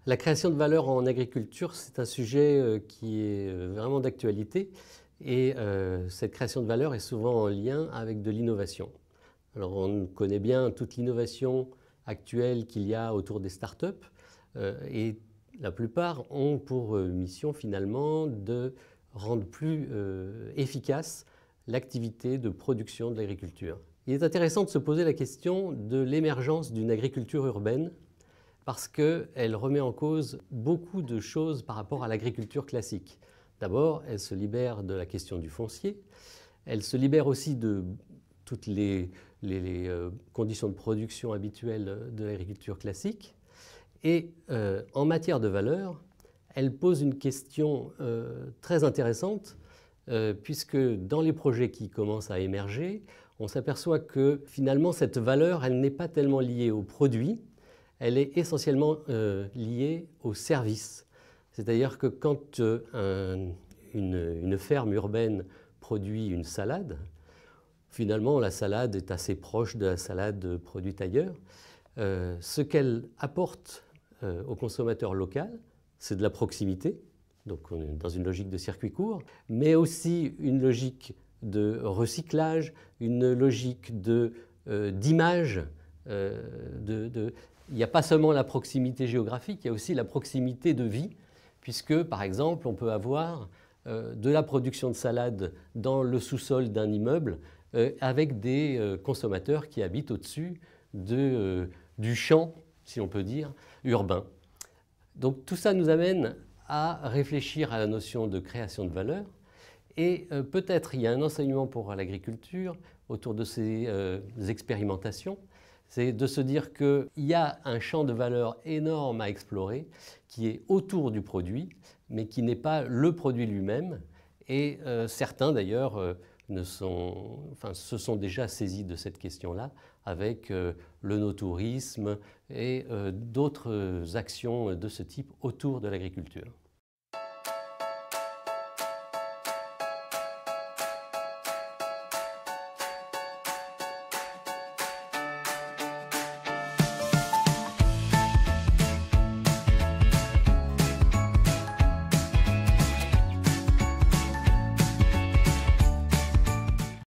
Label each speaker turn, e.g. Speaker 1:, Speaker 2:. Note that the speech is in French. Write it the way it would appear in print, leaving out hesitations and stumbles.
Speaker 1: La création de valeur en agriculture, c'est un sujet qui est vraiment d'actualité et cette création de valeur est souvent en lien avec de l'innovation. Alors on connaît bien toute l'innovation actuelle qu'il y a autour des startups et la plupart ont pour mission finalement de rendre plus efficace l'activité de production de l'agriculture. Il est intéressant de se poser la question de l'émergence d'une agriculture urbaine parce qu'elle remet en cause beaucoup de choses par rapport à l'agriculture classique. D'abord, elle se libère de la question du foncier, elle se libère aussi de toutes les conditions de production habituelles de l'agriculture classique. Et en matière de valeur, elle pose une question très intéressante, puisque dans les projets qui commencent à émerger, on s'aperçoit que finalement cette valeur, elle n'est pas tellement liée au produit, elle est essentiellement liée au service. C'est-à-dire que quand une ferme urbaine produit une salade, finalement la salade est assez proche de la salade produite ailleurs. Ce qu'elle apporte au consommateur local, c'est de la proximité, donc on est dans une logique de circuit court, mais aussi une logique de recyclage, une logique d'image. Il n'y a pas seulement la proximité géographique, il y a aussi la proximité de vie, puisque par exemple on peut avoir de la production de salade dans le sous-sol d'un immeuble avec des consommateurs qui habitent au-dessus du champ, si on peut dire, urbain. Donc tout ça nous amène à réfléchir à la notion de création de valeur et peut-être il y a un enseignement pour l'agriculture autour de ces expérimentations. C'est de se dire qu'il y a un champ de valeur énorme à explorer qui est autour du produit, mais qui n'est pas le produit lui-même. Et certains d'ailleurs se sont déjà saisis de cette question-là avec le no-tourisme et d'autres actions de ce type autour de l'agriculture.